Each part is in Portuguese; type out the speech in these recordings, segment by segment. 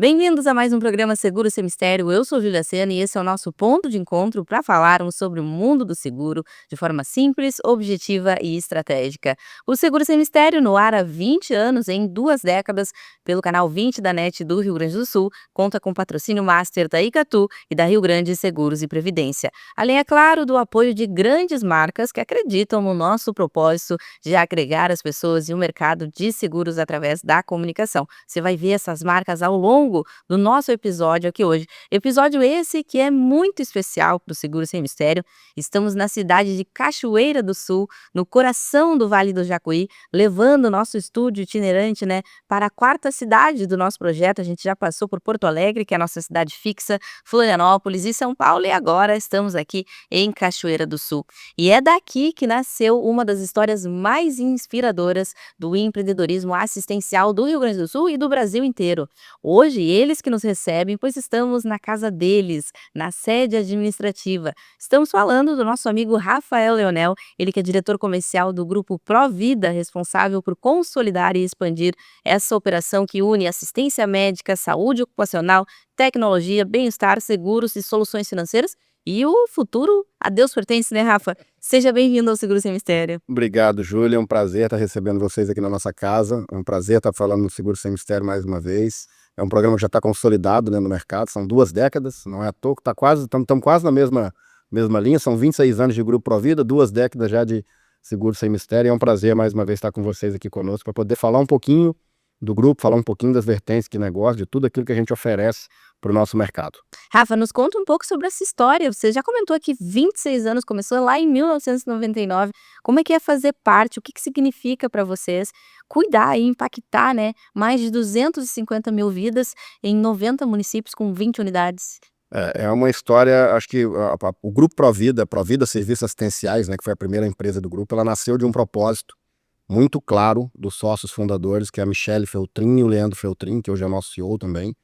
Bem-vindos a mais um programa Seguro Sem Mistério. Eu sou Júlia Sena e esse é o nosso ponto de encontro para falarmos sobre o mundo do seguro de forma simples, objetiva e estratégica. O Seguro Sem Mistério no ar há 20 anos, em 2 décadas, pelo canal 20 da NET do Rio Grande do Sul, conta com patrocínio master da Icatu e da Rio Grande Seguros e Previdência. Além, é claro, do apoio de grandes marcas que acreditam no nosso propósito de agregar as pessoas e o mercado de seguros através da comunicação. Você vai ver essas marcas ao longo do nosso episódio aqui hoje. Episódio esse que é muito especial para o Seguro Sem Mistério. Estamos na cidade de Cachoeira do Sul, no coração do Vale do Jacuí, levando o nosso estúdio itinerante, para a quarta cidade do nosso projeto. A gente já passou por Porto Alegre, que é a nossa cidade fixa, Florianópolis e São Paulo, e agora estamos aqui em Cachoeira do Sul. E é daqui que nasceu uma das histórias mais inspiradoras do empreendedorismo assistencial do Rio Grande do Sul e do Brasil inteiro. Hoje, eles que nos recebem, pois estamos na casa deles, na sede administrativa. Estamos falando do nosso amigo Rafael Leonel, ele que é diretor comercial do Grupo Provida, responsável por consolidar e expandir essa operação que une assistência médica, saúde ocupacional, tecnologia, bem-estar, seguros e soluções financeiras. E o futuro a Deus pertence, né, Rafa? Seja bem-vindo ao Seguro Sem Mistério. Obrigado, Júlia. É um prazer estar recebendo vocês aqui na nossa casa. É um prazer estar falando no Seguro Sem Mistério mais uma vez. É um programa que já está consolidado, no mercado, são 2 décadas, não é à toa que estamos quase na mesma linha, são 26 anos de Grupo Provida, 2 décadas já de Seguro Sem Mistério. É um prazer mais uma vez estar com vocês aqui conosco para poder falar um pouquinho do grupo, falar um pouquinho das vertentes de negócio, de tudo aquilo que a gente oferece para o nosso mercado. Rafa, nos conta um pouco sobre essa história. Você já comentou aqui 26 anos, começou lá em 1999. Como é que é fazer parte? O que significa para vocês cuidar e impactar, mais de 250 mil vidas em 90 municípios com 20 unidades? É uma história, acho que o Grupo Provida Serviços Assistenciais, que foi a primeira empresa do grupo, ela nasceu de um propósito muito claro dos sócios fundadores, que é a Michele Feltrin e o Leandro Feltrin, que hoje é nosso CEO também,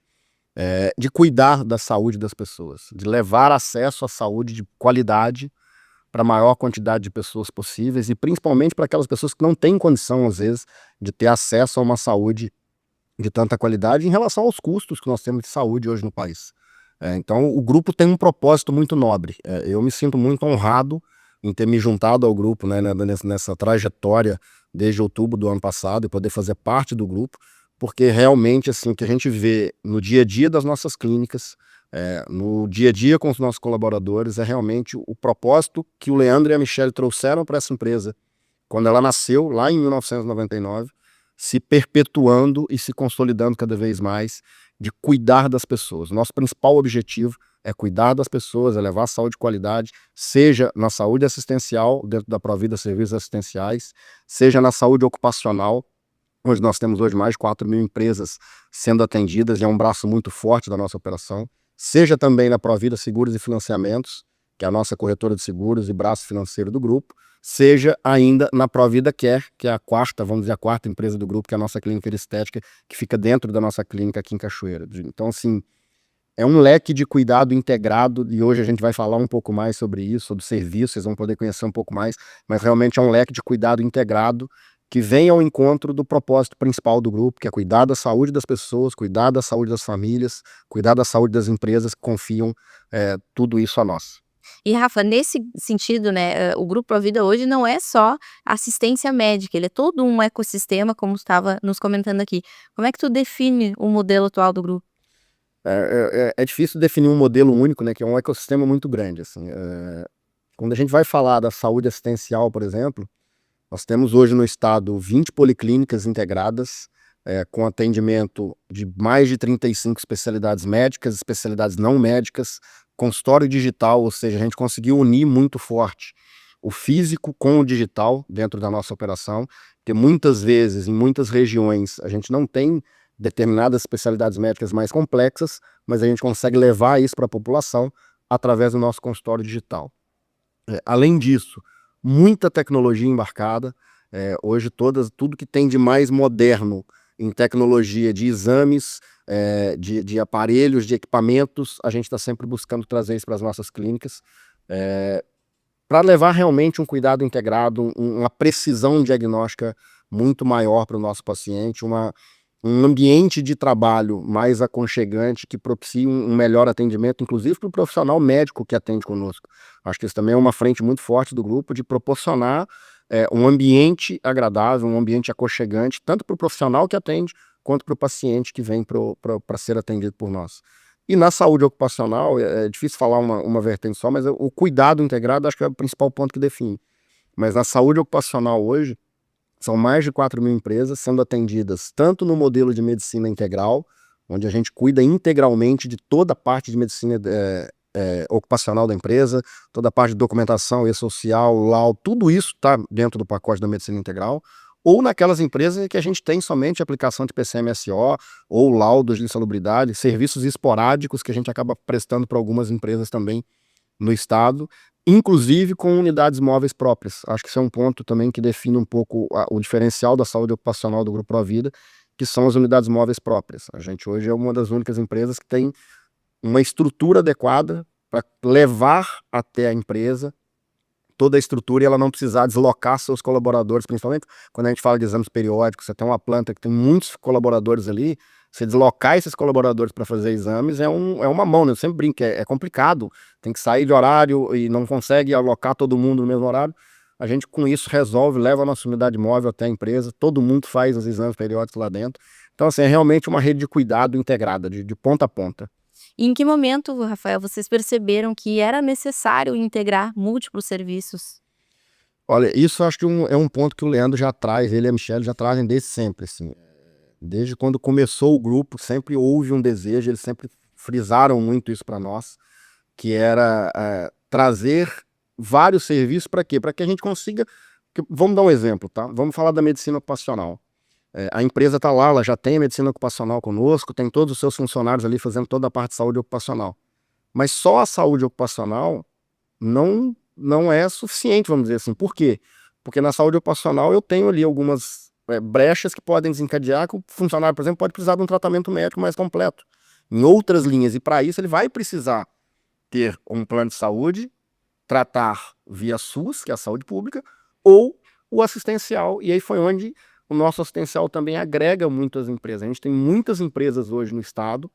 de cuidar da saúde das pessoas, de levar acesso à saúde de qualidade para a maior quantidade de pessoas possíveis e principalmente para aquelas pessoas que não têm condição, às vezes, de ter acesso a uma saúde de tanta qualidade em relação aos custos que nós temos de saúde hoje no país. Então, o grupo tem um propósito muito nobre. Eu me sinto muito honrado em ter me juntado ao grupo, nessa trajetória desde outubro do ano passado e poder fazer parte do grupo, porque realmente assim, o que a gente vê no dia a dia das nossas clínicas, no dia a dia com os nossos colaboradores, é realmente o propósito que o Leandro e a Michele trouxeram para essa empresa quando ela nasceu, lá em 1999, se perpetuando e se consolidando cada vez mais, de cuidar das pessoas. Nosso principal objetivo é cuidar das pessoas, é levar saúde de qualidade, seja na saúde assistencial, dentro da Provida Serviços Assistenciais, seja na saúde ocupacional, onde nós temos hoje mais de 4 mil empresas sendo atendidas, e é um braço muito forte da nossa operação, seja também na Provida Seguros e Financiamentos, que é a nossa corretora de seguros e braço financeiro do grupo, seja ainda na Provida Care, que é a quarta empresa do grupo, que é a nossa clínica de estética, que fica dentro da nossa clínica aqui em Cachoeira. Então, assim, é um leque de cuidado integrado, e hoje a gente vai falar um pouco mais sobre isso, sobre serviços, vocês vão poder conhecer um pouco mais, mas realmente é um leque de cuidado integrado que vem ao encontro do propósito principal do grupo, que é cuidar da saúde das pessoas, cuidar da saúde das famílias, cuidar da saúde das empresas que confiam tudo isso a nós. E Rafa, nesse sentido, o Grupo Provida hoje não é só assistência médica, ele é todo um ecossistema, como estava nos comentando aqui. Como é que tu define o modelo atual do grupo? É difícil definir um modelo único, que é um ecossistema muito grande. Assim, quando a gente vai falar da saúde assistencial, por exemplo, nós temos hoje no estado 20 policlínicas integradas, com atendimento de mais de 35 especialidades médicas, especialidades não médicas, consultório digital, ou seja, a gente conseguiu unir muito forte o físico com o digital dentro da nossa operação, porque muitas vezes, em muitas regiões, a gente não tem determinadas especialidades médicas mais complexas, mas a gente consegue levar isso para a população através do nosso consultório digital. Além disso, muita tecnologia embarcada. Hoje tudo que tem de mais moderno em tecnologia de exames, de aparelhos, de equipamentos, a gente está sempre buscando trazer isso para as nossas clínicas, para levar realmente um cuidado integrado, uma precisão diagnóstica muito maior para o nosso paciente, um ambiente de trabalho mais aconchegante que propicie um melhor atendimento, inclusive para o profissional médico que atende conosco. Acho que isso também é uma frente muito forte do grupo de proporcionar um ambiente agradável, um ambiente aconchegante, tanto para o profissional que atende, quanto para o paciente que vem para ser atendido por nós. E na saúde ocupacional, é difícil falar uma vertente só, mas o cuidado integrado acho que é o principal ponto que define. Mas na saúde ocupacional hoje, são mais de 4.000 empresas sendo atendidas tanto no modelo de medicina integral, onde a gente cuida integralmente de toda a parte de medicina ocupacional da empresa, toda a parte de documentação e-social, laudo, tudo isso está dentro do pacote da medicina integral, ou naquelas empresas que a gente tem somente aplicação de PCMSO ou laudos de insalubridade, serviços esporádicos que a gente acaba prestando para algumas empresas também no estado, inclusive com unidades móveis próprias. Acho que isso é um ponto também que define um pouco o diferencial da saúde ocupacional do Grupo Provida, que são as unidades móveis próprias. A gente hoje é uma das únicas empresas que tem uma estrutura adequada para levar até a empresa toda a estrutura e ela não precisar deslocar seus colaboradores, principalmente quando a gente fala de exames periódicos. Você tem uma planta que tem muitos colaboradores ali, você deslocar esses colaboradores para fazer exames é uma mão, né? Eu sempre brinco, é complicado, tem que sair de horário e não consegue alocar todo mundo no mesmo horário. A gente com isso resolve, leva a nossa unidade móvel até a empresa, todo mundo faz os exames periódicos lá dentro. Então, assim, é realmente uma rede de cuidado integrada, de ponta a ponta. E em que momento, Rafael, vocês perceberam que era necessário integrar múltiplos serviços? Olha, isso eu acho que é um ponto que o Leandro já traz, ele e a Michelle já trazem desde sempre, assim. Desde quando começou o grupo, sempre houve um desejo, eles sempre frisaram muito isso para nós, que era trazer vários serviços para quê? Para que a gente consiga. Vamos dar um exemplo, tá? Vamos falar da medicina ocupacional. A empresa está lá, ela já tem a medicina ocupacional conosco, tem todos os seus funcionários ali fazendo toda a parte de saúde ocupacional. Mas só a saúde ocupacional não é suficiente, vamos dizer assim. Por quê? Porque na saúde ocupacional eu tenho ali algumas brechas que podem desencadear que o funcionário, por exemplo, pode precisar de um tratamento médico mais completo. Em outras linhas, e para isso ele vai precisar ter um plano de saúde, tratar via SUS, que é a saúde pública, ou o assistencial. E aí foi onde o nosso assistencial também agrega muitas empresas. A gente tem muitas empresas hoje no estado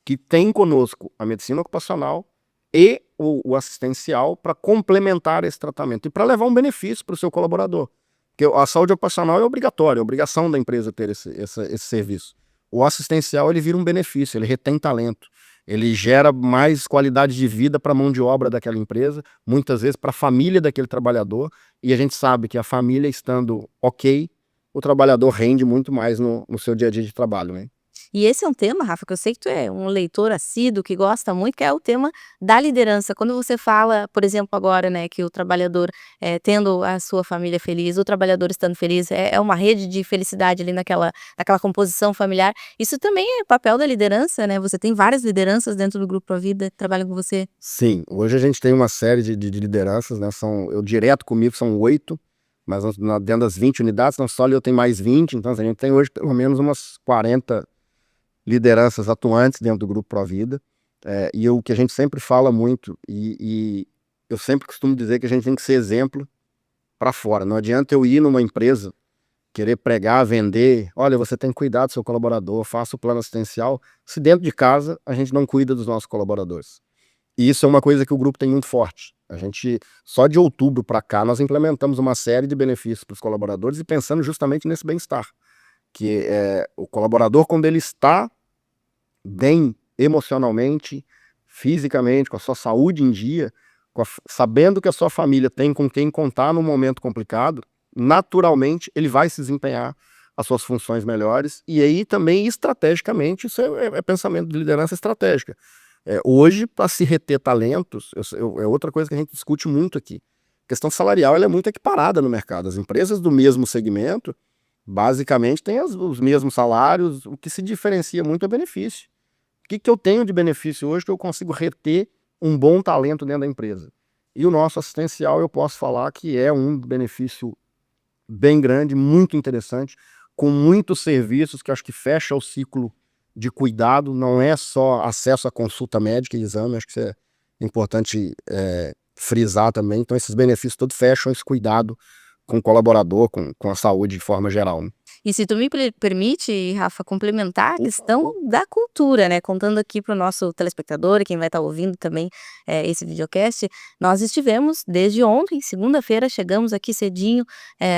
que têm conosco a medicina ocupacional e o assistencial para complementar esse tratamento e para levar um benefício para o seu colaborador. Porque a saúde ocupacional é obrigatória, é obrigação da empresa ter esse serviço. O assistencial ele vira um benefício, ele retém talento, ele gera mais qualidade de vida para a mão de obra daquela empresa, muitas vezes para a família daquele trabalhador, e a gente sabe que a família estando ok, o trabalhador rende muito mais no seu dia a dia de trabalho, né? E esse é um tema, Rafa, que eu sei que tu é um leitor assíduo, que gosta muito, que é o tema da liderança. Quando você fala, por exemplo, agora, né, que o trabalhador, tendo a sua família feliz, o trabalhador estando feliz, é uma rede de felicidade ali naquela composição familiar. Isso também é papel da liderança, né? Você tem várias lideranças dentro do Grupo Provida que trabalham com você. Sim, hoje a gente tem uma série de lideranças, né? Eu direto comigo são 8, mas dentro das 20 unidades, não só ali eu tenho mais 20, então a gente tem hoje pelo menos umas 40 lideranças atuantes dentro do Grupo Provida. E o que a gente sempre fala muito, e eu sempre costumo dizer que a gente tem que ser exemplo para fora. Não adianta eu ir numa empresa, querer pregar, vender, olha, você tem que cuidar do seu colaborador, faça o plano assistencial, se dentro de casa a gente não cuida dos nossos colaboradores. E isso é uma coisa que o grupo tem muito forte. A gente, só de outubro para cá, nós implementamos uma série de benefícios para os colaboradores e pensando justamente nesse bem-estar. Que o colaborador, quando ele está bem emocionalmente, fisicamente, com a sua saúde em dia, sabendo que a sua família tem com quem contar num momento complicado, naturalmente ele vai se desempenhar as suas funções melhores. E aí também estrategicamente isso é pensamento de liderança estratégica. Hoje, para se reter talentos, é outra coisa que a gente discute muito aqui. A questão salarial ela é muito equiparada no mercado. As empresas do mesmo segmento basicamente têm os mesmos salários, o que se diferencia muito é benefício. O que eu tenho de benefício hoje que eu consigo reter um bom talento dentro da empresa? E o nosso assistencial eu posso falar que é um benefício bem grande, muito interessante, com muitos serviços que acho que fecha o ciclo de cuidado, não é só acesso à consulta médica e exame, acho que isso é importante frisar também. Então esses benefícios todos fecham esse cuidado com o colaborador, com a saúde de forma geral, né? E se tu me permite, Rafa, complementar a questão da cultura, né? Contando aqui para o nosso telespectador e quem vai estar ouvindo também esse videocast, nós estivemos desde ontem, segunda-feira, chegamos aqui cedinho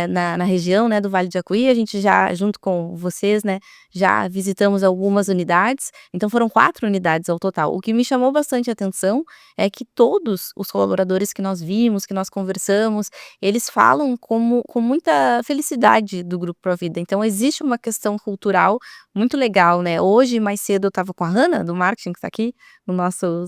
na região, né, do Vale de Jacuí. A gente já, junto com vocês, né, já visitamos algumas unidades, então foram 4 unidades ao total. O que me chamou bastante atenção é que todos os colaboradores que nós vimos, que nós conversamos, eles falam com muita felicidade do Grupo Provida. Então existe uma questão cultural muito legal, né? Hoje, mais cedo, eu estava com a Hannah, do marketing, que está aqui no nosso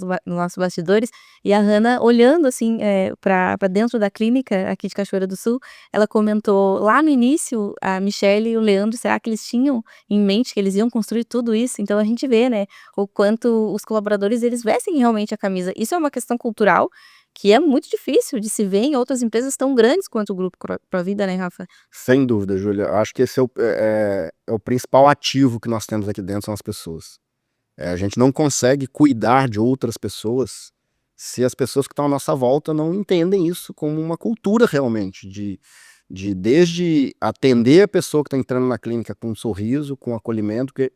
bastidores, e a Hannah, olhando assim para dentro da clínica aqui de Cachoeira do Sul, ela comentou lá no início, a Michelle e o Leandro, será que eles tinham em mente que eles iam construir tudo isso? Então a gente vê, né, o quanto os colaboradores, eles vestem realmente a camisa. Isso é uma questão cultural que é muito difícil de se ver em outras empresas tão grandes quanto o Grupo Provida, né, Rafa? Sem dúvida, Júlia. Acho que esse é o principal ativo que nós temos aqui dentro, são as pessoas. A gente não consegue cuidar de outras pessoas se as pessoas que estão à nossa volta não entendem isso como uma cultura realmente, de desde atender a pessoa que está entrando na clínica com um sorriso, com acolhimento, porque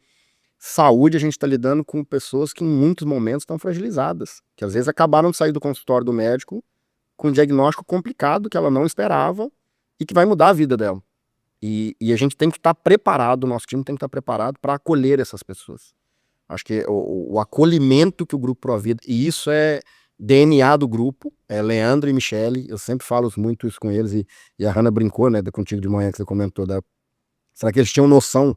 saúde a gente está lidando com pessoas que em muitos momentos estão fragilizadas, que às vezes acabaram de sair do consultório do médico com um diagnóstico complicado que ela não esperava e que vai mudar a vida dela. E a gente tem que estar preparado, o nosso time tem que estar preparado para acolher essas pessoas. Acho que o acolhimento que o Grupo Provida, e isso é DNA do grupo, é Leandro e Michele, eu sempre falo muito isso com eles, e a Hannah brincou, né, contigo de manhã que você comentou, será que eles tinham noção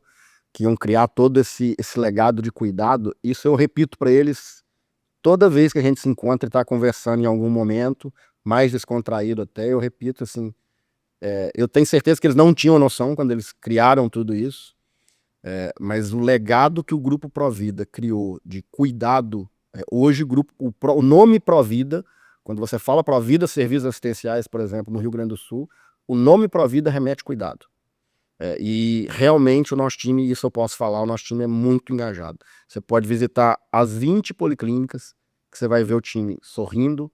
que iam criar todo esse legado de cuidado? Isso eu repito para eles toda vez que a gente se encontra e está conversando em algum momento, mais descontraído até, eu repito assim, eu tenho certeza que eles não tinham noção quando eles criaram tudo isso, mas o legado que o Grupo Provida criou de cuidado, hoje o nome Provida, quando você fala Provida Serviços Assistenciais, por exemplo, no Rio Grande do Sul, o nome Provida remete cuidado. E realmente o nosso time, isso eu posso falar, o nosso time é muito engajado. Você pode visitar as 20 policlínicas, que você vai ver o time sorrindo,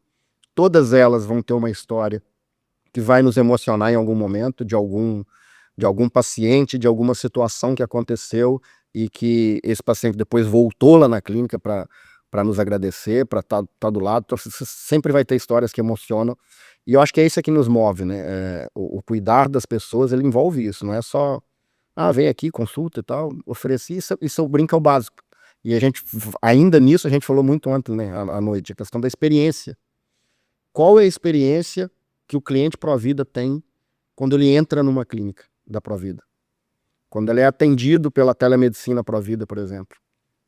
todas elas vão ter uma história que vai nos emocionar em algum momento, de algum paciente, de alguma situação que aconteceu e que esse paciente depois voltou lá na clínica para nos agradecer, para estar do lado. Então, você sempre vai ter histórias que emocionam. E eu acho que é isso que nos move, né? O cuidar das pessoas, ele envolve isso, não é só, vem aqui, consulta e tal, ofereci, isso eu brinco, é o básico. E a gente, ainda nisso, a gente falou muito ontem, né, à noite, a questão da experiência. Qual é a experiência que o cliente Provida tem quando ele entra numa clínica da Provida? Quando ele é atendido pela telemedicina Provida, por exemplo.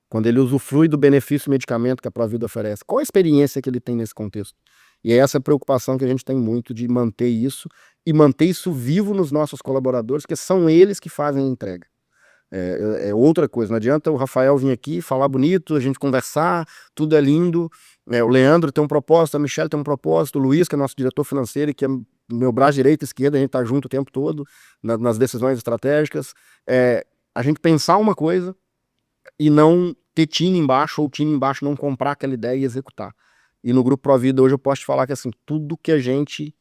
Quando ele usufrui do benefício medicamento que a Provida oferece. Qual a experiência que ele tem nesse contexto? E é essa preocupação que a gente tem muito de manter isso e manter isso vivo nos nossos colaboradores, porque são eles que fazem a entrega. É outra coisa, não adianta o Rafael vir aqui falar bonito, a gente conversar, tudo é lindo, o Leandro tem um propósito, a Michelle tem um propósito, o Luiz, que é nosso diretor financeiro, que é meu braço direito e esquerdo, a gente tá junto o tempo todo nas decisões estratégicas, a gente pensar uma coisa e não ter time embaixo, ou o time embaixo não comprar aquela ideia e executar. E no Grupo Provida hoje eu posso te falar que assim, tudo que a gente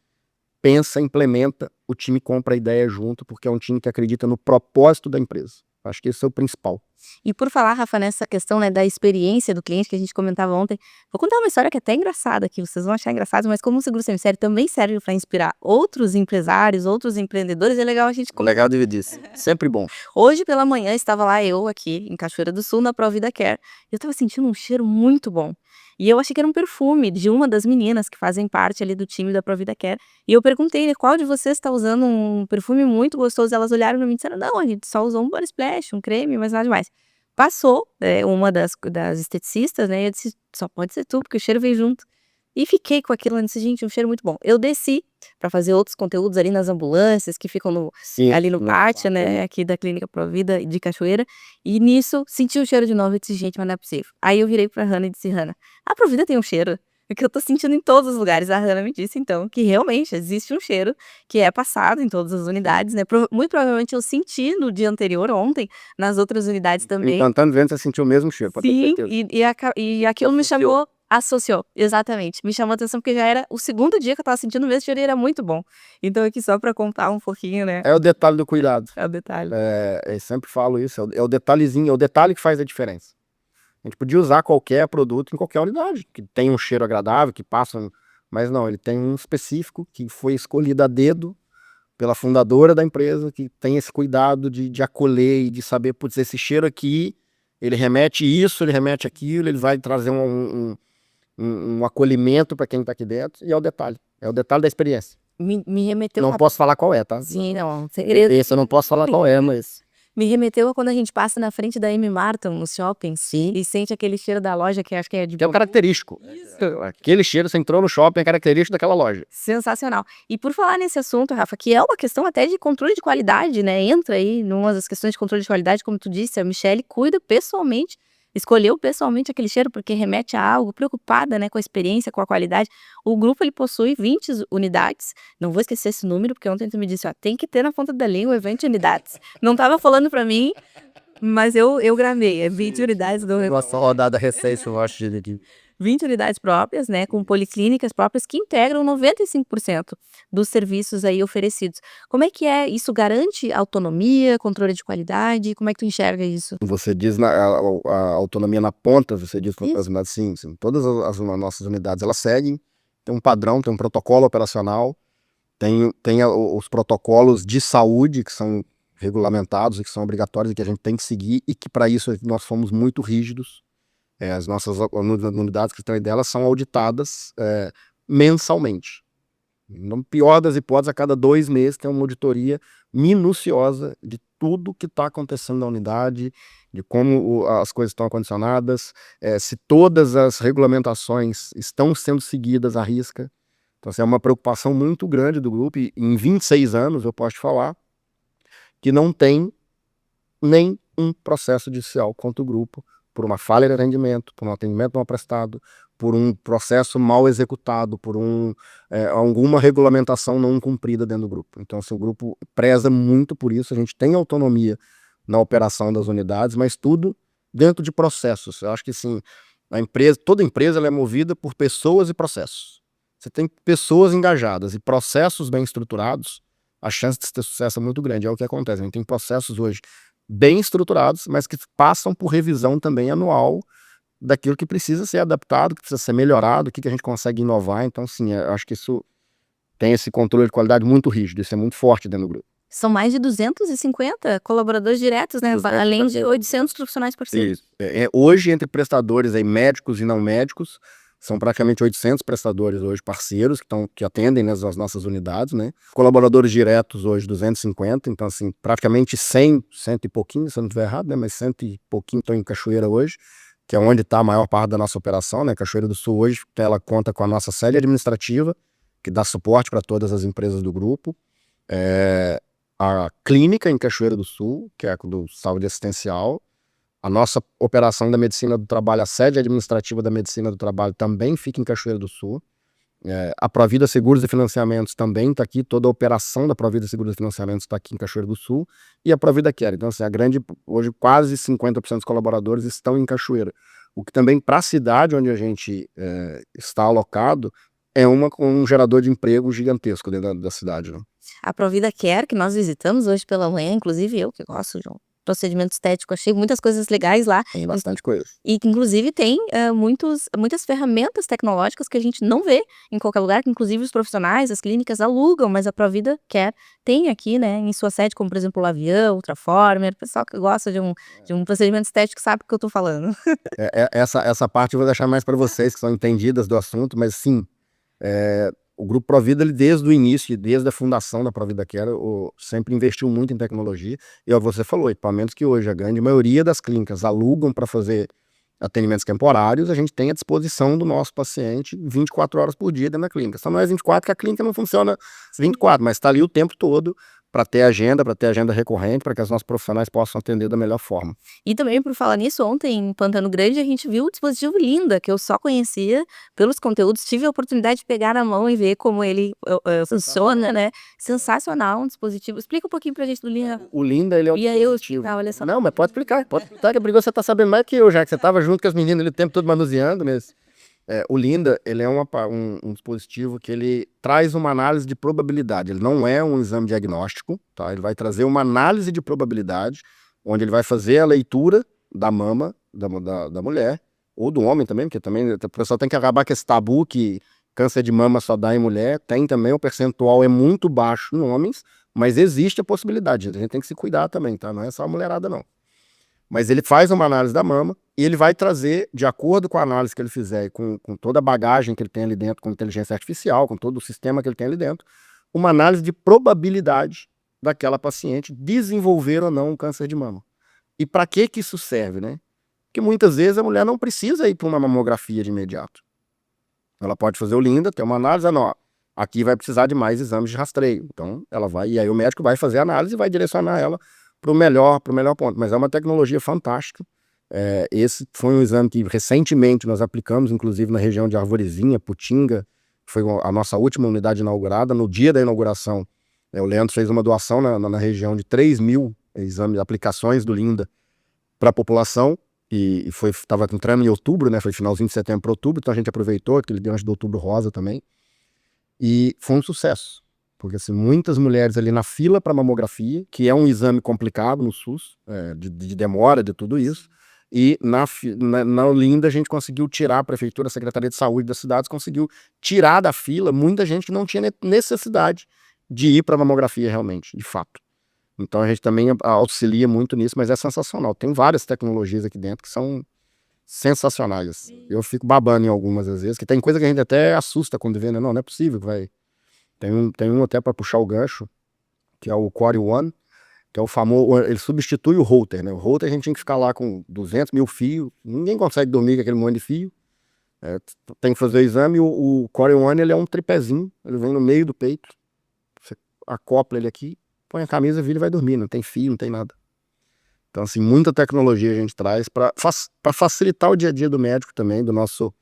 pensa, implementa, o time compra a ideia junto, porque é um time que acredita no propósito da empresa. Acho que esse é o principal. E por falar, Rafa, nessa questão, né, da experiência do cliente que a gente comentava ontem, vou contar uma história que é até engraçada, que vocês vão achar engraçado, mas como o seguro semisério também serve para inspirar outros empresários, outros empreendedores, é legal a gente Legal dividir isso. Sempre bom. Hoje pela manhã estava lá eu aqui em Cachoeira do Sul, na Provida Care, e eu estava sentindo um cheiro muito bom. E eu achei que era um perfume de uma das meninas que fazem parte ali do time da Provida Care. E eu perguntei, né, qual de vocês está usando um perfume muito gostoso? Elas olharam para mim e disseram, não, a gente só usou um body splash, um creme, mas nada demais. Passou, uma das esteticistas, né, e eu disse, só pode ser tu, porque o cheiro veio junto. E fiquei com aquilo, eu disse, gente, um cheiro muito bom. Eu desci para fazer outros conteúdos ali nas ambulâncias que ficam ali no pátio, né, aqui da Clínica Provida de Cachoeira, e nisso senti o cheiro de novo e disse, gente, mas não é possível. Aí eu virei pra Hannah e disse, Hannah, a Provida tem um cheiro que eu tô sentindo em todos os lugares. A Hannah me disse, então, que realmente existe um cheiro que é passado em todas as unidades, né, muito provavelmente eu senti no dia anterior, ontem, nas outras unidades também. Encantando vendo, você sentiu o mesmo cheiro, pode ter Sim, certeza. e aquilo me chamou Associou, exatamente. Me chamou a atenção porque já era o segundo dia que eu estava sentindo o mesmo cheiro e era muito bom. Então aqui só para contar um pouquinho, né, É o detalhe do cuidado. é o detalhe. Eu sempre falo isso, é o detalhezinho, é o detalhe que faz a diferença. A gente podia usar qualquer produto em qualquer unidade, que tem um cheiro agradável, que passa, mas não, ele tem um específico que foi escolhido a dedo pela fundadora da empresa, que tem esse cuidado de acolher e de saber, putz, esse cheiro aqui, ele remete isso, ele remete aquilo, ele vai trazer um acolhimento para quem está aqui dentro, e é o detalhe da experiência. Me remeteu Não a posso falar qual é, tá? sim, não, segredo. Esse eu não posso falar qual é, mas Me remeteu a quando a gente passa na frente da M. Martin, no shopping, e sente aquele cheiro da loja que acho que é de que é o característico. Aquele cheiro, você entrou no shopping, é característico daquela loja. sensacional. E por falar nesse assunto, Rafa, que é uma questão até de controle de qualidade, né? Entra aí numa das questões de controle de qualidade, como tu disse, a Michelle cuida pessoalmente, escolheu pessoalmente aquele cheiro porque remete a algo, preocupada, né, com a experiência, com a qualidade. O grupo ele possui 20 unidades. Não vou esquecer esse número, porque ontem tu me disse, ó, tem que ter na ponta da língua 20 unidades. Não estava falando para mim, mas eu gravei, é 20 unidades do Nossa rodada recente, eu acho, de 20 unidades próprias, né, com policlínicas próprias que integram 95% dos serviços aí oferecidos. Como é que é? Isso garante autonomia, controle de qualidade? Como é que tu enxerga isso? você diz a autonomia na ponta, você diz para Isso. as unidades, sim, sim. Todas as nossas unidades, elas seguem, tem um padrão, tem um protocolo operacional, tem os protocolos de saúde que são regulamentados e que são obrigatórios e que a gente tem que seguir, e que para isso nós fomos muito rígidos. As nossas unidades que estão aí delas são auditadas mensalmente. No pior das hipóteses, a cada 2 meses tem uma auditoria minuciosa de tudo que está acontecendo na unidade, de como as coisas estão acondicionadas, se todas as regulamentações estão sendo seguidas à risca. Então, assim, é uma preocupação muito grande do grupo, e em 26 anos eu posso te falar que não tem nem um processo judicial contra o grupo por uma falha de atendimento, por um atendimento mal prestado, por um processo mal executado, por alguma regulamentação não cumprida dentro do grupo. Então, assim, o grupo preza muito por isso, a gente tem autonomia na operação das unidades, mas tudo dentro de processos. Eu acho que, assim, toda empresa ela é movida por pessoas e processos. Você tem pessoas engajadas e processos bem estruturados, a chance de ter sucesso é muito grande. É o que acontece. A gente tem processos hoje bem estruturados, mas que passam por revisão também anual daquilo que precisa ser adaptado, que precisa ser melhorado, o que a gente consegue inovar. Então, sim, eu acho que isso tem esse controle de qualidade muito rígido, isso é muito forte dentro do grupo. São mais de 250 colaboradores diretos, né? Além de 800 profissionais parceiros. Isso. Hoje, entre prestadores aí, médicos e não médicos, são praticamente 800 prestadores hoje parceiros que atendem, né, as nossas unidades, né? Colaboradores diretos hoje 250, então assim, praticamente 100 e pouquinho, se eu não estiver errado, né, mas 100 e pouquinho estão em Cachoeira hoje, que é onde está a maior parte da nossa operação, né? Cachoeira do Sul hoje, ela conta com a nossa sede administrativa, que dá suporte para todas as empresas do grupo, a clínica em Cachoeira do Sul, que é a do saúde assistencial, a nossa operação da medicina do trabalho, a sede administrativa da medicina do trabalho também fica em Cachoeira do Sul. A Provida Seguros e Financiamentos também está aqui, toda a operação da Provida Seguros e Financiamentos está aqui em Cachoeira do Sul, e a Provida Care. Então, assim, hoje quase 50% dos colaboradores estão em Cachoeira. O que também, para a cidade onde a gente está alocado, é um gerador de emprego gigantesco dentro da cidade, né? A Provida Care, que nós visitamos hoje pela manhã, inclusive eu, que gosto de um procedimento estético, achei muitas coisas legais lá. Tem bastante coisa. E que inclusive tem muitas ferramentas tecnológicas que a gente não vê em qualquer lugar, que inclusive os profissionais, as clínicas alugam, mas a Provida Care tem aqui, né, em sua sede, como por exemplo o Lavian, Ultraformer, o pessoal que gosta de um procedimento estético sabe o que eu tô falando. Essa parte eu vou deixar mais para vocês que são entendidas do assunto, mas sim, o Grupo Provida, ele, desde o início, desde a fundação da Provida Care, sempre investiu muito em tecnologia. E você falou, equipamentos que hoje a grande maioria das clínicas alugam para fazer atendimentos temporários, a gente tem à disposição do nosso paciente 24 horas por dia dentro da clínica. Só não é 24, que a clínica não funciona 24, mas está ali o tempo todo para ter agenda recorrente, para que os nossos profissionais possam atender da melhor forma. E também, por falar nisso, ontem em Pantano Grande a gente viu o dispositivo Linda, que eu só conhecia pelos conteúdos, tive a oportunidade de pegar na mão e ver como ele funciona, né? Sensacional, um dispositivo. Explica um pouquinho pra gente do Linda. O Linda, ele é um E aí eu explicar, olha só. Não, mas pode explicar, que é perigoso você tá sabendo mais que eu, já que você tava junto com as meninas ali o tempo todo manuseando, mas O Linda, ele é um dispositivo que ele traz uma análise de probabilidade. Ele não é um exame diagnóstico, tá? Ele vai trazer uma análise de probabilidade, onde ele vai fazer a leitura da mama da mulher, ou do homem também, porque também o pessoal tem que acabar com esse tabu que câncer de mama só dá em mulher. Tem também, o percentual é muito baixo em homens, mas existe a possibilidade. A gente tem que se cuidar também, tá? Não é só a mulherada, não. Mas ele faz uma análise da mama e ele vai trazer, de acordo com a análise que ele fizer, com toda a bagagem que ele tem ali dentro, com inteligência artificial, com todo o sistema que ele tem ali dentro, uma análise de probabilidade daquela paciente desenvolver ou não um câncer de mama. E para que isso serve, né? Porque muitas vezes a mulher não precisa ir para uma mamografia de imediato. Ela pode fazer o Linda, ter uma análise, não, aqui vai precisar de mais exames de rastreio. Então ela vai, e aí o médico vai fazer a análise e vai direcionar ela para o melhor ponto. Mas é uma tecnologia fantástica. Esse foi um exame que recentemente nós aplicamos, inclusive na região de Arvorezinha, Putinga, foi a nossa última unidade inaugurada. No dia da inauguração, o Leandro fez uma doação na região de 3.000 exames, aplicações do Linda para a população, e estava entrando em outubro, né? Foi finalzinho de setembro para outubro, então a gente aproveitou aquele dia do Outubro Rosa também, e foi um sucesso. Porque assim, muitas mulheres ali na fila para mamografia, que é um exame complicado no SUS, de demora, de tudo isso, e na Olinda a gente conseguiu tirar, a prefeitura, a Secretaria de Saúde das cidades conseguiu tirar da fila muita gente que não tinha necessidade de ir para mamografia realmente, de fato. Então a gente também auxilia muito nisso, mas é sensacional. Tem várias tecnologias aqui dentro que são sensacionais. Eu fico babando em algumas às vezes, que tem coisa que a gente até assusta quando vê, né? Não é possível que vai... Tem um até para puxar o gancho, que é o Core One, que é o famoso, ele substitui o router, né? O router a gente tinha que ficar lá com 200.000 fios, ninguém consegue dormir com aquele monte de fio, tem que fazer o exame. O Core One, ele é um tripézinho, ele vem no meio do peito, você acopla ele aqui, põe a camisa, vira e vai dormir, não tem fio, não tem nada. Então assim, muita tecnologia a gente traz para facilitar o dia a dia do médico também, do nosso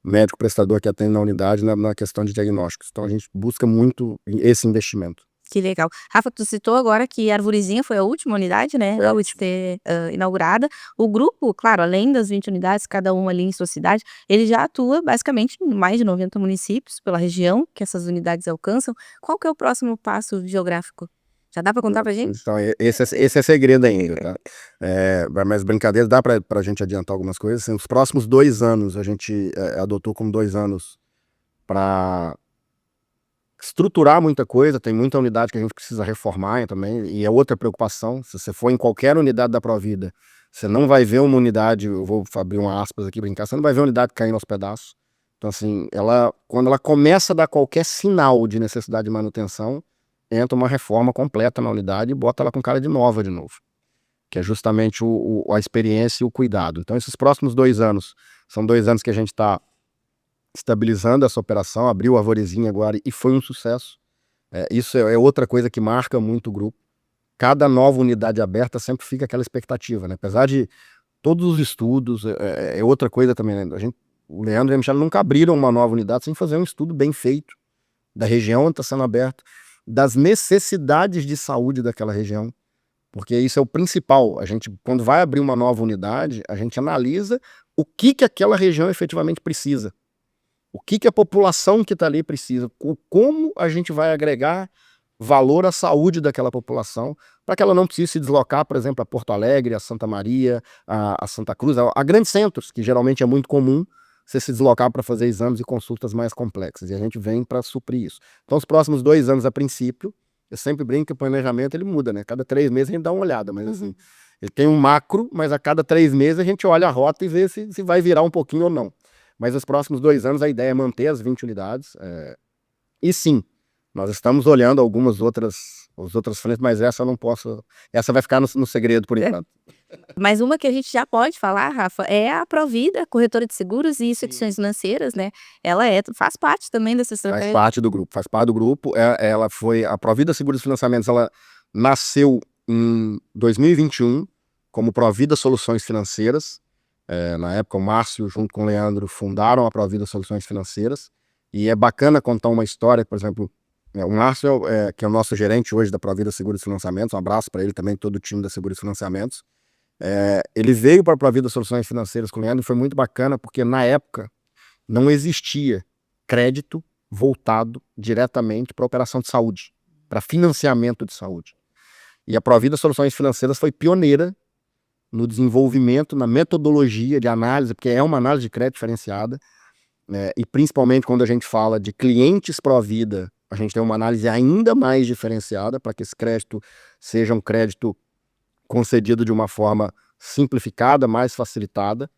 médico prestador que atende na unidade, na questão de diagnósticos. Então a gente busca muito esse investimento. Que legal. Rafa, tu citou agora que a Arvorezinha foi a última unidade, né, de ter inaugurada. O grupo, claro, além das 20 unidades, cada uma ali em sua cidade, ele já atua basicamente em mais de 90 municípios pela região que essas unidades alcançam. Qual que é o próximo passo geográfico? Já dá para contar pra gente? Então, esse é segredo ainda, tá? Mas brincadeira, dá pra gente adiantar algumas coisas. Assim, os próximos 2 anos, a gente adotou como 2 anos para estruturar muita coisa. Tem muita unidade que a gente precisa reformar também, e é outra preocupação. Se você for em qualquer unidade da Provida, você não vai ver uma unidade, eu vou abrir uma aspas aqui, brincar, você não vai ver uma unidade caindo aos pedaços. Então assim, quando ela começa a dar qualquer sinal de necessidade de manutenção, entra uma reforma completa na unidade e bota ela com cara de nova de novo, que é justamente a experiência e o cuidado. Então esses próximos 2 anos, são 2 anos que a gente está estabilizando essa operação, abriu a Arvorezinha agora e foi um sucesso. Isso é outra coisa que marca muito o grupo. Cada nova unidade aberta sempre fica aquela expectativa, né? Apesar de todos os estudos, é outra coisa também, né? O Leandro e a Michelle nunca abriram uma nova unidade sem fazer um estudo bem feito da região onde está sendo aberto, das necessidades de saúde daquela região, porque isso é o principal. A gente, quando vai abrir uma nova unidade, a gente analisa o que aquela região efetivamente precisa, o que a população que está ali precisa, como a gente vai agregar valor à saúde daquela população, para que ela não precise se deslocar, por exemplo, a Porto Alegre, a Santa Maria, a Santa Cruz, a grandes centros, que geralmente é muito comum você se deslocar para fazer exames e consultas mais complexas, e a gente vem para suprir isso. Então, os próximos 2 anos, a princípio, eu sempre brinco que o planejamento ele muda, né? Cada 3 meses a gente dá uma olhada, mas assim, ele tem um macro, mas a cada 3 meses a gente olha a rota e vê se vai virar um pouquinho ou não. Mas os próximos 2 anos a ideia é manter as 20 unidades, e sim, nós estamos olhando algumas outras frentes, mas essa eu não posso, essa vai ficar no segredo por enquanto. Mas uma que a gente já pode falar, Rafa, é a Provida, corretora de seguros e instituições financeiras, né? Ela faz parte também dessa estratégia. Faz parte do grupo. Ela foi, a Provida Seguros e Financiamentos, ela nasceu em 2021 como Provida Soluções Financeiras. Na época, o Márcio, junto com o Leandro, fundaram a Provida Soluções Financeiras. E é bacana contar uma história, por exemplo, o Márcio, que é o nosso gerente hoje da Provida Seguros e Financiamentos, um abraço para ele também, todo o time da Seguros e Financiamentos. Ele veio para a Provida Soluções Financeiras com o Leandro e foi muito bacana, porque na época não existia crédito voltado diretamente para operação de saúde, para financiamento de saúde. E a Provida Soluções Financeiras foi pioneira no desenvolvimento, na metodologia de análise, porque é uma análise de crédito diferenciada, né? E principalmente quando a gente fala de clientes Provida, a gente tem uma análise ainda mais diferenciada para que esse crédito seja um crédito concedido de uma forma simplificada, mais facilitada,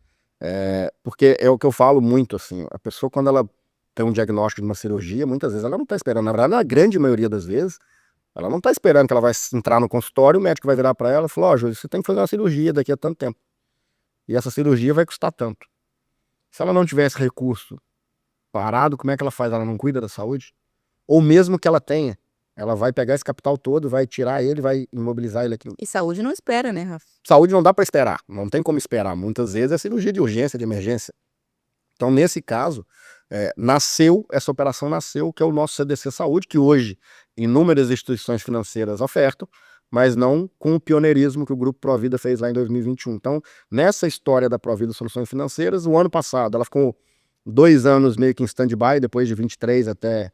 porque é o que eu falo muito, assim, a pessoa quando ela tem um diagnóstico de uma cirurgia, muitas vezes ela não está esperando, na verdade, na grande maioria das vezes, ela não está esperando que ela vai entrar no consultório, o médico vai virar para ela e falar, ó, Júlio, você tem que fazer uma cirurgia daqui a tanto tempo, e essa cirurgia vai custar tanto. Se ela não tivesse recurso parado, como é que ela faz? Ela não cuida da saúde? Ou mesmo que ela tenha, ela vai pegar esse capital todo, vai tirar ele, vai imobilizar ele aqui. E saúde não espera, né, Rafa? Saúde não dá para esperar, não tem como esperar. Muitas vezes é cirurgia de urgência, de emergência. Então, nesse caso, essa operação nasceu, que é o nosso CDC Saúde, que hoje inúmeras instituições financeiras ofertam, mas não com o pioneirismo que o Grupo Provida fez lá em 2021. Então, nessa história da Provida Soluções Financeiras, o ano passado, ela ficou 2 anos meio que em stand-by, depois de 23 até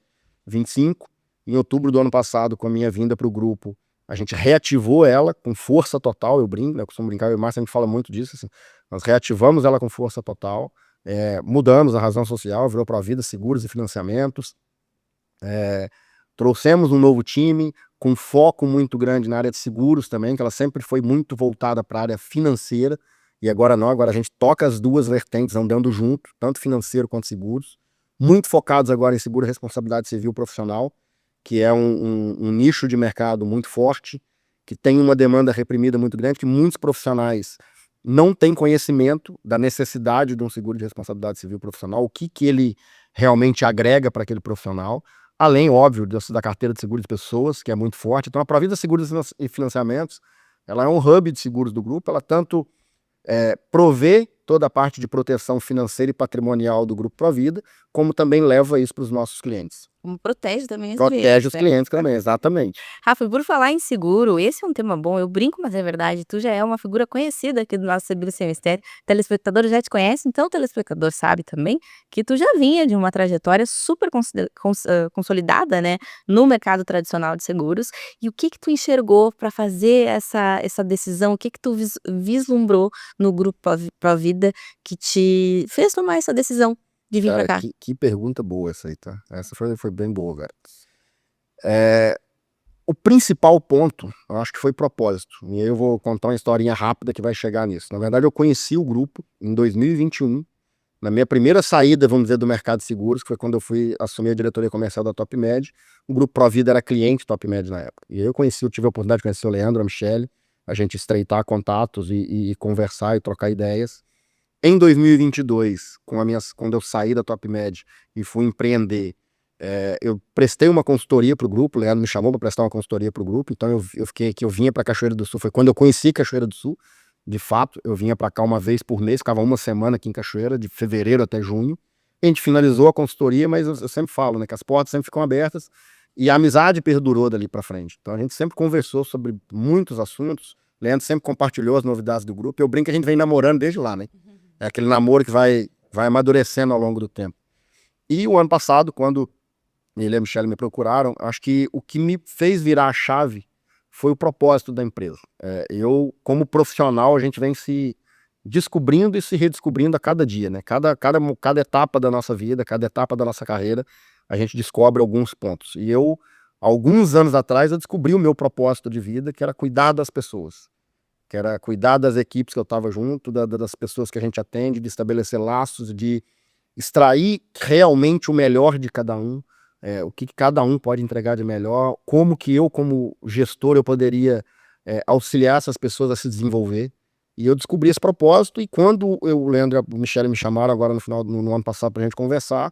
25. Em outubro do ano passado, com a minha vinda para o grupo, a gente reativou ela com força total, eu brinco, né? Eu costumo brincar, eu e o Márcio, a gente fala muito disso, assim, nós reativamos ela com força total, mudamos a razão social, virou Provida Seguros e Financiamentos, trouxemos um novo time com foco muito grande na área de seguros também, que ela sempre foi muito voltada para a área financeira, e agora não, agora a gente toca as duas vertentes andando junto, tanto financeiro quanto seguros, muito focados agora em seguro e responsabilidade civil profissional, que é um nicho de mercado muito forte, que tem uma demanda reprimida muito grande, que muitos profissionais não têm conhecimento da necessidade de um seguro de responsabilidade civil profissional, o que ele realmente agrega para aquele profissional, além, óbvio, da carteira de seguros de pessoas, que é muito forte. Então, a Provida Seguros e Financiamentos, ela é um hub de seguros do grupo, ela tanto provê toda a parte de proteção financeira e patrimonial do Grupo Provida, como também leva isso para os nossos clientes. Como protege também os Protege clientes, os né? clientes também, exatamente. Rafa, por falar em seguro, esse é um tema bom, eu brinco, mas é verdade, tu já é uma figura conhecida aqui do nosso Seguro Sem Mistério, telespectador já te conhece, então o telespectador sabe também que tu já vinha de uma trajetória super consolidada, né, no mercado tradicional de seguros, e o que que tu enxergou para fazer essa decisão, o que que tu vislumbrou no Grupo Provida que te fez tomar essa decisão de vir para Cara, cá? que pergunta boa essa aí, tá? Essa foi bem boa, cara. O principal ponto, eu acho que foi propósito. E aí eu vou contar uma historinha rápida que vai chegar nisso. Na verdade, eu conheci o grupo em 2021, na minha primeira saída, vamos dizer, do mercado de seguros, que foi quando eu fui assumir a diretoria comercial da Top Med. O Grupo Provida era cliente Top Med na época. E aí eu tive a oportunidade de conhecer o Leandro, a Michele, a gente estreitar contatos e conversar e trocar ideias. Em 2022, quando eu saí da Top Med e fui empreender, eu prestei uma consultoria para o grupo, o Leandro me chamou para prestar uma consultoria para o grupo, então eu vinha para Cachoeira do Sul, foi quando eu conheci Cachoeira do Sul, de fato, eu vinha para cá uma vez por mês, ficava uma semana aqui em Cachoeira, de fevereiro até junho, a gente finalizou a consultoria, mas eu sempre falo, né, que as portas sempre ficam abertas, e a amizade perdurou dali para frente, então a gente sempre conversou sobre muitos assuntos, o Leandro sempre compartilhou as novidades do grupo, eu brinco que a gente vem namorando desde lá, né, é aquele namoro que vai amadurecendo ao longo do tempo. E o ano passado, quando ele e a Michelle me procuraram, acho que o que me fez virar a chave foi o propósito da empresa. Eu, como profissional, a gente vem se descobrindo e se redescobrindo a cada dia, né? Cada etapa da nossa vida, cada etapa da nossa carreira, a gente descobre alguns pontos. E eu, alguns anos atrás, eu descobri o meu propósito de vida, que era cuidar das pessoas, que era cuidar das equipes que eu estava junto, das pessoas que a gente atende, de estabelecer laços, de extrair realmente o melhor de cada um, o que cada um pode entregar de melhor, como que eu, como gestor, eu poderia auxiliar essas pessoas a se desenvolver. E eu descobri esse propósito, e quando o Leandro e a Michelle me chamaram agora no ano passado para a gente conversar,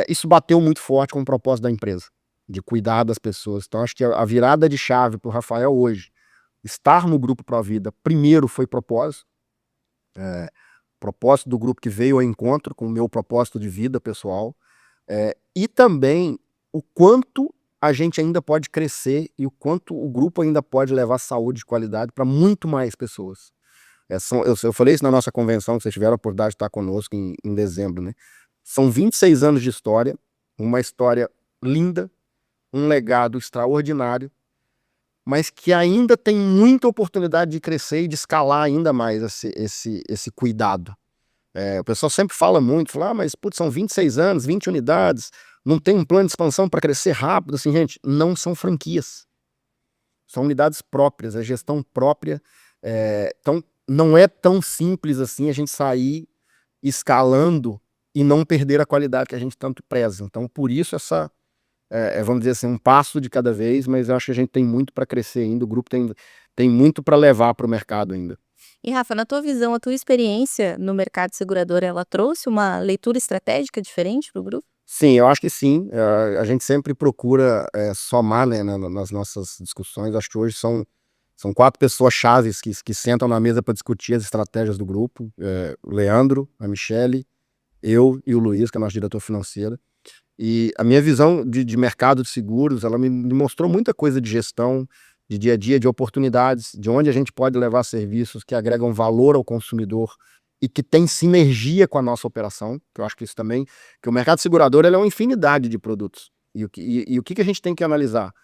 isso bateu muito forte com o propósito da empresa, de cuidar das pessoas. Então acho que a virada de chave para o Rafael hoje, estar no Grupo Provida, primeiro foi propósito, propósito do grupo que veio ao encontro com o meu propósito de vida pessoal, e também o quanto a gente ainda pode crescer e o quanto o grupo ainda pode levar saúde de qualidade para muito mais pessoas. Eu falei isso na nossa convenção, que vocês tiveram a oportunidade de estar conosco em dezembro, né? São 26 anos de história, uma história linda, um legado extraordinário, mas que ainda tem muita oportunidade de crescer e de escalar ainda mais esse cuidado. O pessoal sempre fala muito, fala, mas putz, são 26 anos, 20 unidades, não tem um plano de expansão para crescer rápido. Assim, gente, não são franquias. São unidades próprias, é gestão própria. Então, não é tão simples assim a gente sair escalando e não perder a qualidade que a gente tanto preza. Então, por isso vamos dizer assim, um passo de cada vez, mas eu acho que a gente tem muito para crescer ainda, o grupo tem muito para levar para o mercado ainda. E Rafa, na tua visão, a tua experiência no mercado segurador, ela trouxe uma leitura estratégica diferente para o grupo? Sim, eu acho que sim. A gente sempre procura somar, né, nas nossas discussões. Acho que hoje são 4 pessoas chaves que sentam na mesa para discutir as estratégias do grupo. O Leandro, a Michele, eu e o Luiz, que é nosso diretor financeiro. E a minha visão de mercado de seguros, ela me mostrou muita coisa de gestão, de dia a dia, de oportunidades, de onde a gente pode levar serviços que agregam valor ao consumidor e que tem sinergia com a nossa operação, que eu acho que isso também, que o mercado segurador ele é uma infinidade de produtos. E o que a gente tem que analisar?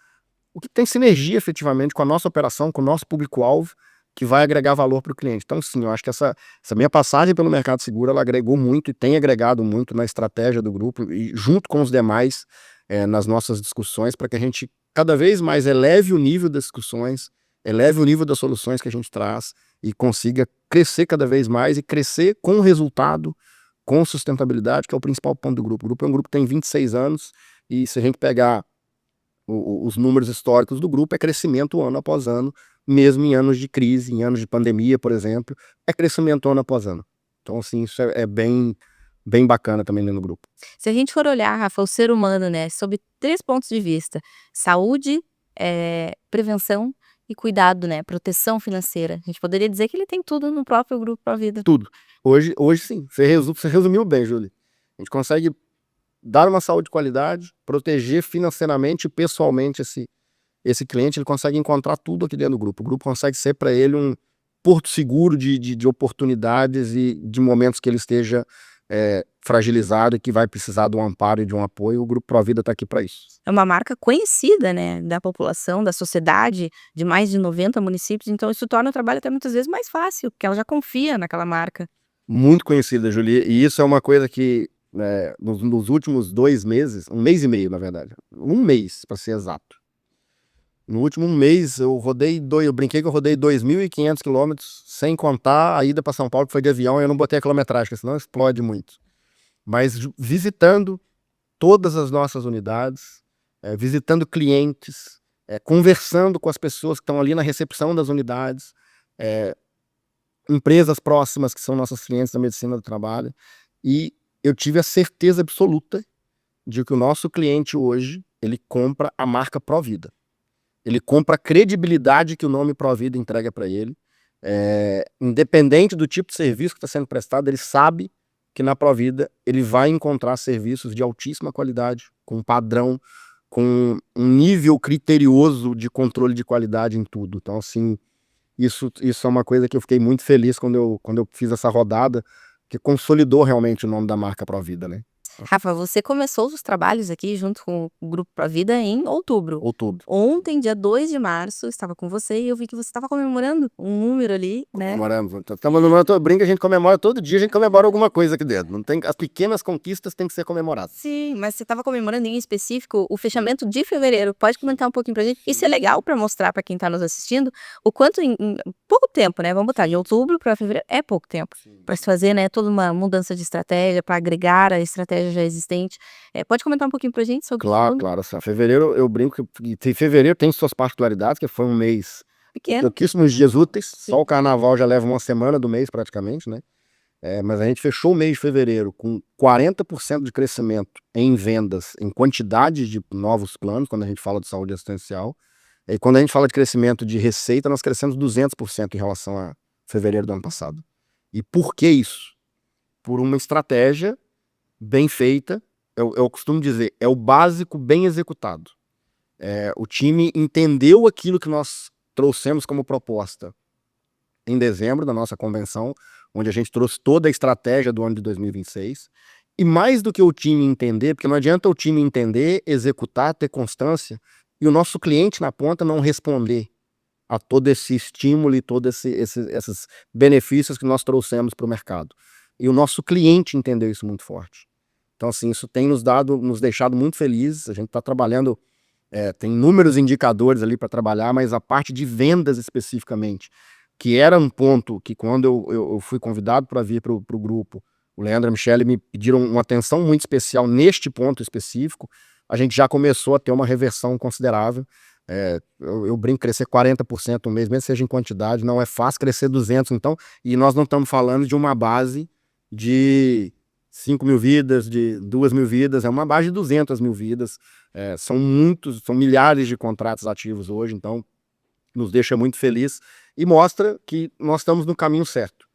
O que tem sinergia efetivamente com a nossa operação, com o nosso público-alvo, que vai agregar valor para o cliente. Então, sim, eu acho que essa minha passagem pelo mercado seguro, ela agregou muito e tem agregado muito na estratégia do grupo e junto com os demais nas nossas discussões, para que a gente cada vez mais eleve o nível das discussões, eleve o nível das soluções que a gente traz e consiga crescer cada vez mais e crescer com resultado, com sustentabilidade, que é o principal ponto do grupo. O grupo é um grupo que tem 26 anos e se a gente pegar os números históricos do grupo, é crescimento ano após ano, mesmo em anos de crise, em anos de pandemia, por exemplo, é crescimento ano após ano. Então, assim, isso é bem bacana também dentro do grupo. Se a gente for olhar, Rafa, o ser humano, né, sob 3 pontos de vista: saúde, prevenção e cuidado, né, proteção financeira. A gente poderia dizer que ele tem tudo no próprio Grupo Provida. Tudo. Hoje sim, você resumiu bem, Júlia. A gente consegue dar uma saúde de qualidade, proteger financeiramente e pessoalmente esse cliente, ele consegue encontrar tudo aqui dentro do grupo. O grupo consegue ser para ele um porto seguro de oportunidades e de momentos que ele esteja fragilizado e que vai precisar de um amparo e de um apoio. O Grupo Provida está aqui para isso. É uma marca conhecida, né, da população, da sociedade, de mais de 90 municípios, então isso torna o trabalho até muitas vezes mais fácil, porque ela já confia naquela marca. Muito conhecida, Julie, e isso é uma coisa que nos últimos 2 meses, 1 mês e meio, na verdade, 1 mês, para ser exato. No último mês, eu brinquei que eu rodei 2.500 quilômetros, sem contar a ida para São Paulo, que foi de avião, e eu não botei a quilometragem, porque senão explode muito. Mas visitando todas as nossas unidades, visitando clientes, conversando com as pessoas que estão ali na recepção das unidades, empresas próximas que são nossos clientes da medicina do trabalho, e eu tive a certeza absoluta de que o nosso cliente hoje, ele compra a marca Provida. Ele compra a credibilidade que o nome Provida entrega para ele. Independente do tipo de serviço que está sendo prestado, ele sabe que na Provida ele vai encontrar serviços de altíssima qualidade, com padrão, com um nível criterioso de controle de qualidade em tudo. Então, assim, isso é uma coisa que eu fiquei muito feliz quando eu fiz essa rodada, que consolidou realmente o nome da marca Provida, né? Rafa, você começou os trabalhos aqui junto com o Grupo Provida em outubro. Outubro. Ontem, dia 2 de março, eu estava com você e eu vi que você estava comemorando um número ali, né? Comemoramos. Brinca, a gente comemora todo dia, a gente comemora alguma coisa aqui dentro. Não tem, as pequenas conquistas têm que ser comemoradas. Sim, mas você estava comemorando em específico o fechamento de fevereiro. Pode comentar um pouquinho pra gente? Isso é legal para mostrar para quem está nos assistindo o quanto em pouco tempo, né? Vamos botar de outubro para fevereiro, é pouco tempo para se fazer, né, toda uma mudança de estratégia, para agregar a estratégia já existente. Pode comentar um pouquinho pra gente sobre Claro, isso? claro. Assim, fevereiro, eu brinco que fevereiro tem suas particularidades, que foi um mês Pequeno. pouquíssimos dias úteis. Só o carnaval já leva uma semana do mês praticamente, né? Mas a gente fechou o mês de fevereiro com 40% de crescimento em vendas, em quantidade de novos planos, quando a gente fala de saúde assistencial. E quando a gente fala de crescimento de receita, nós crescemos 200% em relação a fevereiro do ano passado. E por que isso? Por uma estratégia bem feita. Eu costumo dizer, é o básico bem executado. O time entendeu aquilo que nós trouxemos como proposta em dezembro da nossa convenção, onde a gente trouxe toda a estratégia do ano de 2026, E mais do que o time entender, porque não adianta o time entender, executar, ter constância, e o nosso cliente na ponta não responder a todo esse estímulo e todos esses benefícios que nós trouxemos para o mercado. E o nosso cliente entendeu isso muito forte. Então, assim, isso tem nos deixado muito felizes. A gente está trabalhando, tem inúmeros indicadores ali para trabalhar, mas a parte de vendas especificamente, que era um ponto que quando eu fui convidado para vir para o grupo, o Leandro e a Michelle me pediram uma atenção muito especial neste ponto específico, a gente já começou a ter uma reversão considerável. Eu brinco, crescer 40% no mês, mesmo seja em quantidade, não é fácil crescer 200%, então, e nós não estamos falando de uma base de 5 mil vidas, de 2 mil vidas, é uma base de 200 mil vidas, são milhares de contratos ativos hoje, então nos deixa muito feliz e mostra que nós estamos no caminho certo,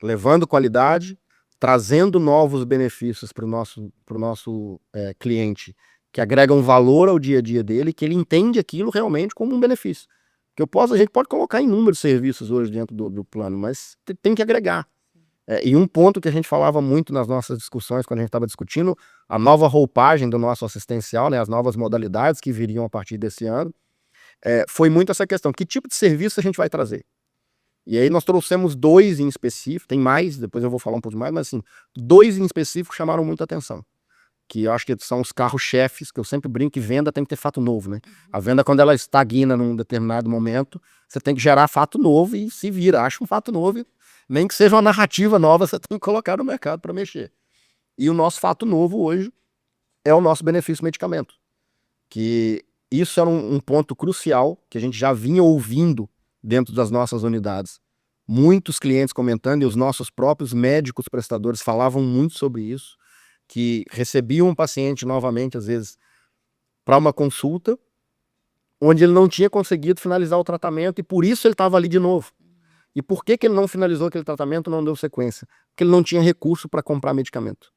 levando qualidade, trazendo novos benefícios para o nosso cliente, que agregam valor ao dia a dia dele, que ele entende aquilo realmente como um benefício. Que a gente pode colocar inúmeros serviços hoje dentro do plano, mas tem que agregar. E um ponto que a gente falava muito nas nossas discussões, quando a gente estava discutindo a nova roupagem do nosso assistencial, né, as novas modalidades que viriam a partir desse ano, foi muito essa questão: que tipo de serviço a gente vai trazer? E aí nós trouxemos 2 em específico, tem mais, depois eu vou falar um pouco mais, mas assim, 2 em específico chamaram muita atenção, que eu acho que são os carros-chefes, que eu sempre brinco que venda tem que ter fato novo, né? A venda, quando ela estagna num determinado momento, você tem que gerar fato novo e se vira, acha um fato novo, nem que seja uma narrativa nova, você tem que colocar no mercado para mexer. E o nosso fato novo hoje é o nosso benefício medicamento, que isso era um ponto crucial, que a gente já vinha ouvindo dentro das nossas unidades. Muitos clientes comentando, e os nossos próprios médicos prestadores falavam muito sobre isso, que recebiam um paciente novamente, às vezes, para uma consulta, onde ele não tinha conseguido finalizar o tratamento e por isso ele estava ali de novo. E por que ele não finalizou aquele tratamento, não deu sequência? Porque ele não tinha recurso para comprar medicamento.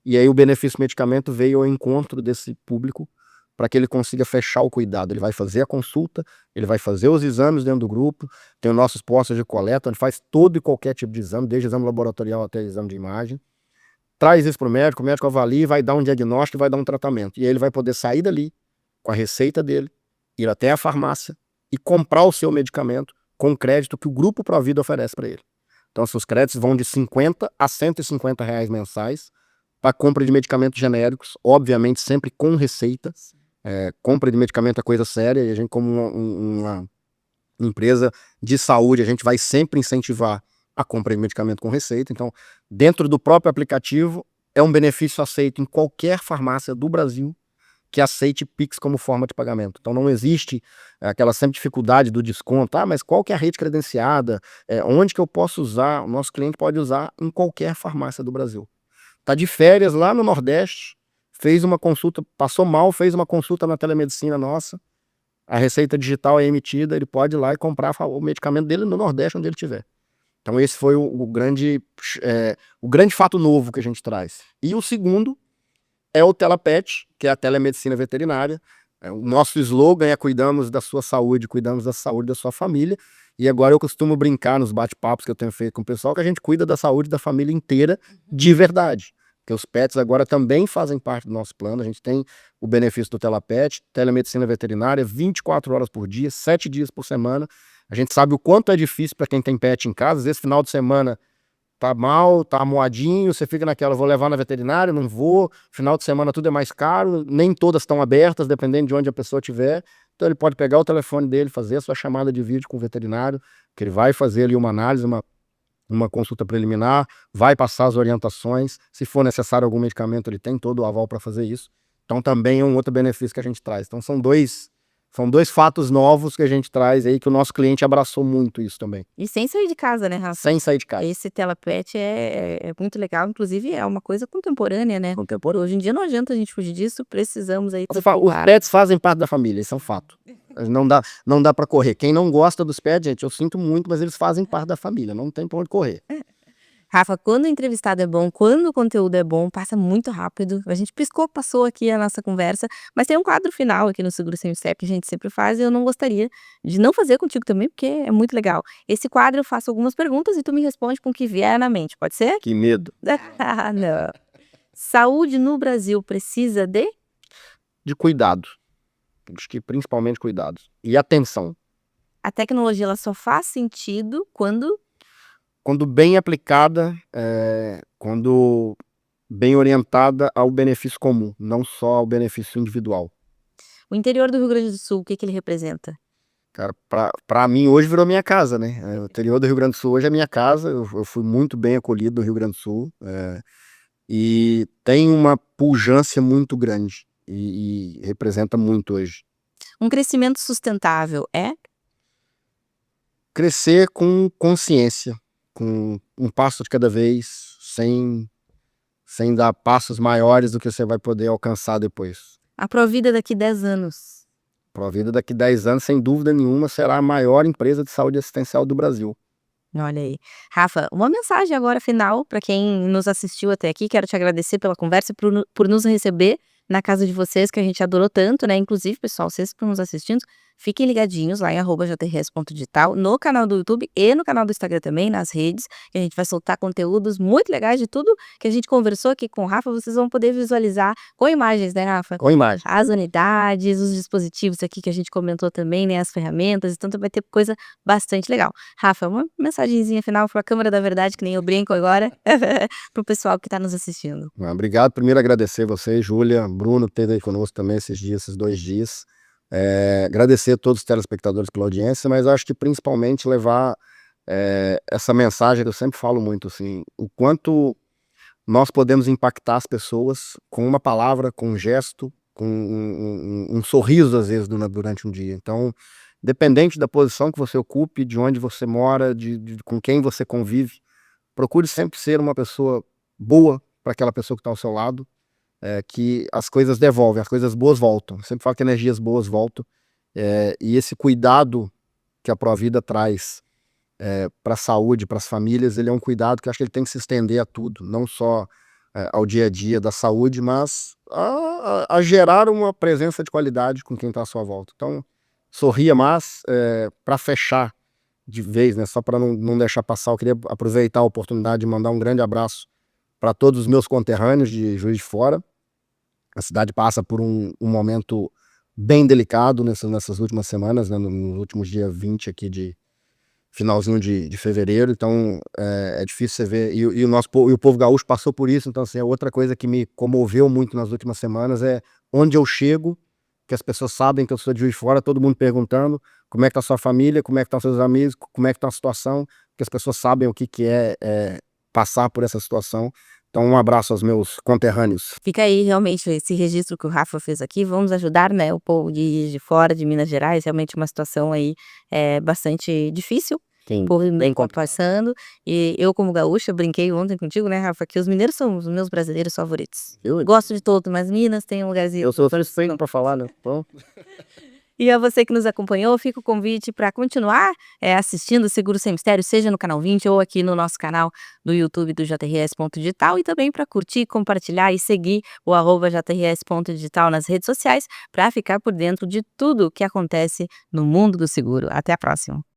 E aí o benefício medicamento veio ao encontro desse público para que ele consiga fechar o cuidado. Ele vai fazer a consulta, ele vai fazer os exames dentro do grupo, tem os nossos postos de coleta, onde faz todo e qualquer tipo de exame, desde exame laboratorial até exame de imagem. Traz isso para o médico avalia, vai dar um diagnóstico, vai dar um tratamento. E aí ele vai poder sair dali com a receita dele, ir até a farmácia e comprar o seu medicamento com o crédito que o Grupo Provida oferece para ele. Então, os créditos vão de R$50 a R$150 mensais para compra de medicamentos genéricos, obviamente sempre com receita. Compra de medicamento é coisa séria, e a gente, como uma empresa de saúde, a gente vai sempre incentivar a compra de medicamento com receita. Então, dentro do próprio aplicativo, é um benefício aceito em qualquer farmácia do Brasil que aceite Pix como forma de pagamento. Então, não existe aquela sempre dificuldade do desconto. Mas qual que é a rede credenciada? Onde que eu posso usar? O nosso cliente pode usar em qualquer farmácia do Brasil. Está de férias lá no Nordeste, fez uma consulta, passou mal, fez uma consulta na telemedicina nossa, a receita digital é emitida, ele pode ir lá e comprar o medicamento dele no Nordeste, onde ele estiver. Então esse foi o grande fato novo que a gente traz. E o segundo é o Telepet, que é a telemedicina veterinária. O nosso slogan é: cuidamos da sua saúde, cuidamos da saúde da sua família. E agora eu costumo brincar nos bate-papos que eu tenho feito com o pessoal, que a gente cuida da saúde da família inteira de verdade. Porque os pets agora também fazem parte do nosso plano. A gente tem o benefício do Telepet, telemedicina veterinária, 24 horas por dia, 7 dias por semana. A gente sabe o quanto é difícil para quem tem pet em casa. Às vezes, final de semana, tá mal, tá amuadinho, você fica naquela: vou levar na veterinária, não vou. Final de semana tudo é mais caro, nem todas estão abertas, dependendo de onde a pessoa estiver. Então ele pode pegar o telefone dele, fazer a sua chamada de vídeo com o veterinário, que ele vai fazer ali uma análise, uma consulta preliminar, vai passar as orientações. Se for necessário algum medicamento, ele tem todo o aval para fazer isso. Então também é um outro benefício que a gente traz. Então são dois fatos novos que a gente traz aí, que o nosso cliente abraçou muito isso também. E sem sair de casa, né, Rafa? Sem sair de casa. Esse Telepet é muito legal, inclusive é uma coisa contemporânea, né? Contemporâneo. Hoje em dia não adianta a gente fugir disso, precisamos aí... Os pets fazem parte da família, isso é um fato. Não dá para correr. Quem não gosta dos pets, gente, eu sinto muito, mas eles fazem parte da família, não tem pra onde correr. Rafa, quando o entrevistado é bom, quando o conteúdo é bom, passa muito rápido. A gente passou aqui a nossa conversa, mas tem um quadro final aqui no Seguro Sem Step que a gente sempre faz, e eu não gostaria de não fazer contigo também, porque é muito legal. Esse quadro eu faço algumas perguntas e tu me responde com o que vier na mente, pode ser? Que medo. Não. Saúde no Brasil precisa de? De cuidado. Acho que principalmente cuidado. E atenção. A tecnologia ela só faz sentido quando Quando bem aplicada, quando bem orientada ao benefício comum, não só ao benefício individual. o interior do Rio Grande do Sul, o que ele representa? Cara, pra mim hoje virou minha casa, né? O interior do Rio Grande do Sul hoje é minha casa, eu fui muito bem acolhido no Rio Grande do Sul, e tem uma pujança muito grande, e representa muito hoje. Um crescimento sustentável é? Crescer com consciência, com um passo de cada vez, sem dar passos maiores do que você vai poder alcançar depois. A Provida daqui 10 anos. Provida daqui 10 anos, sem dúvida nenhuma, será a maior empresa de saúde assistencial do Brasil. Olha aí. Rafa, uma mensagem agora final para quem nos assistiu até aqui. Quero te agradecer pela conversa e por nos receber na casa de vocês, que a gente adorou tanto, né? Inclusive, pessoal, vocês que estão nos assistindo, fiquem ligadinhos lá em @jrs.digital, no canal do YouTube e no canal do Instagram também, nas redes, que a gente vai soltar conteúdos muito legais de tudo que a gente conversou aqui com o Rafa. Vocês vão poder visualizar com imagens, né, Rafa? Com imagem. As unidades, os dispositivos aqui que a gente comentou também, né? As ferramentas, então vai ter coisa bastante legal. Rafa, uma mensagenzinha final para a câmera da verdade, que nem eu brinco agora, para o pessoal que está nos assistindo. Obrigado. Primeiro agradecer você, Júlia, Bruno, ter aí conosco também esses 2 dias. Agradecer a todos os telespectadores pela audiência, mas acho que principalmente levar essa mensagem que eu sempre falo muito, assim, o quanto nós podemos impactar as pessoas com uma palavra, com um gesto, com um sorriso, às vezes, durante um dia. Então, independente da posição que você ocupe, de onde você mora, com quem você convive, procure sempre ser uma pessoa boa para aquela pessoa que está ao seu lado, que as coisas devolvem, as coisas boas voltam. Eu sempre falo que energias boas voltam, e esse cuidado que a Provida traz para a saúde, para as famílias, ele é um cuidado que eu acho que ele tem que se estender a tudo, não só ao dia a dia da saúde, mas a gerar uma presença de qualidade com quem está à sua volta. Então, sorria mais. Para fechar de vez, né, só para não deixar passar, eu queria aproveitar a oportunidade de mandar um grande abraço para todos os meus conterrâneos de Juiz de Fora. A cidade passa por um momento bem delicado nessas últimas semanas, né, nos últimos dia 20 aqui de finalzinho de fevereiro, então é difícil você ver, e o povo gaúcho passou por isso. Então, assim, outra coisa que me comoveu muito nas últimas semanas é onde eu chego, que as pessoas sabem que eu sou de Juiz de Fora, todo mundo perguntando como é que tá a sua família, como é que estão seus amigos, como é que tá a situação, que as pessoas sabem o que é passar por essa situação. Então, um abraço aos meus conterrâneos. Fica aí realmente esse registro que o Rafa fez aqui. Vamos ajudar, né, o povo de Juiz de Fora, de Minas Gerais. Realmente uma situação aí bastante difícil. Sim, O povo bem está complicado. passando. E eu, como gaúcha, brinquei ontem contigo, né, Rafa, que os mineiros são os meus brasileiros favoritos. Gosto de todos, mas Minas tem um lugarzinho. Eu sou suspeito para falar, né? Bom. E a você que nos acompanhou, fica o convite para continuar assistindo o Seguro Sem Mistério, seja no canal 20 ou aqui no nosso canal do YouTube do JRS.digital, e também para curtir, compartilhar e seguir o @JRS.digital nas redes sociais para ficar por dentro de tudo que acontece no mundo do seguro. Até a próxima!